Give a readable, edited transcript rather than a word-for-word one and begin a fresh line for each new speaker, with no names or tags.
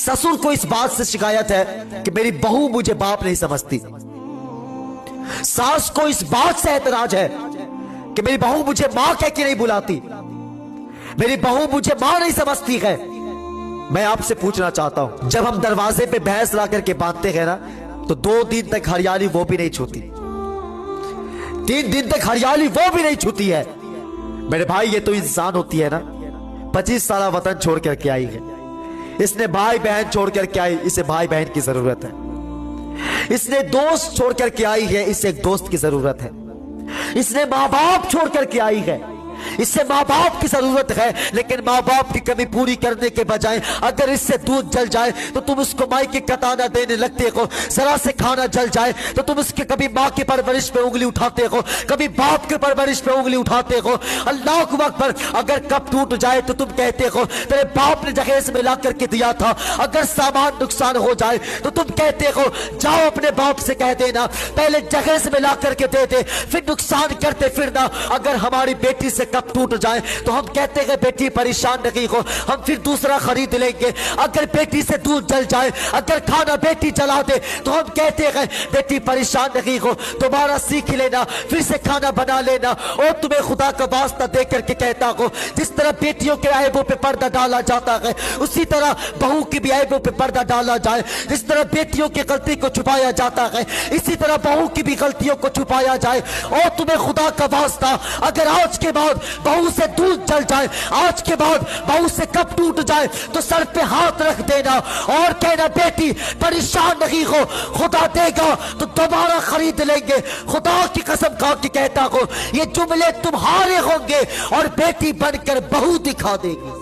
ससुर को इस बात से शिकायत है कि मेरी बहू मुझे बाप नहीं समझती। सास को इस बात से एतराज है कि मेरी बहू मुझे मां कह के नहीं बुलाती, मेरी बहू मुझे मां नहीं समझती है। मैं आपसे पूछना चाहता हूं, जब हम दरवाजे पे भैंस ला करके बांधते हैं ना, तो 2 दिन तक हरियाली वो भी नहीं छूती, 3 दिन तक हरियाली वो भी नहीं छूती है। मेरे भाई, ये तो इंसान होती है ना, 25 साल वतन छोड़ करके आई है, इसने भाई बहन छोड़ करके आई, इसे भाई बहन की जरूरत है। इसने दोस्त छोड़ करके आई है, इसे एक दोस्त की जरूरत है। इसने माँ बाप छोड़ करके आई है, इससे माँ बाप की जरूरत है। लेकिन माँ बाप की कमी पूरी करने के बजाय अगर इससे दूध जल जाए तो तुम उसको माई की कताना देने लगते हो। जरा से खाना जल जाए तो तुम उसके कभी माँ की परवरिश पे उंगली उठाते हो, कभी बाप की परवरिश पे उंगली उठाते हो। अल्लाह अकबर। अगर कप टूट जाए तो तुम कहते हो तेरे बाप ने जहेज में ला करके दिया था। अगर सामान नुकसान हो जाए तो तुम कहते हो जाओ अपने बाप से कह देना पहले जहेज में ला करके दे दे, फिर नुकसान करते फिरना। अगर हमारी बेटी से कप टूट जाए तो हम कहते हैं बेटी परेशान नहीं हो, हम फिर दूसरा खरीद लेंगे। अगर बेटी से दूध जल जाए, अगर खाना बेटी जला दे तो हम कहते हैं बेटी परेशान नहीं हो, दोबारा सीख लेना, फिर से खाना बना लेना। और तुम्हें खुदा का वास्ता दे करके कहता हो, जिस तरह बेटियों के ऐबों पे पर्दा डाला जाता है उसी तरह बहू की भी ऐबों पे पर्दा डाला जाए। जिस तरह बेटियों की गलती को छुपाया जाता है इसी तरह बहू की भी गलतियों को छुपाया जाए। और तुम्हें खुदा का वास्ता अगर आज के बाद बहू से दूध जल जाए, आज के बाद बहू से कप टूट जाए तो सर पे हाथ रख देना और कहना बेटी परेशान नहीं हो, खुदा देगा तो दोबारा खरीद लेंगे। खुदा की कसम खा के कहता हो ये जुमले तुम्हारे होंगे और बेटी बनकर बहू दिखा देगी।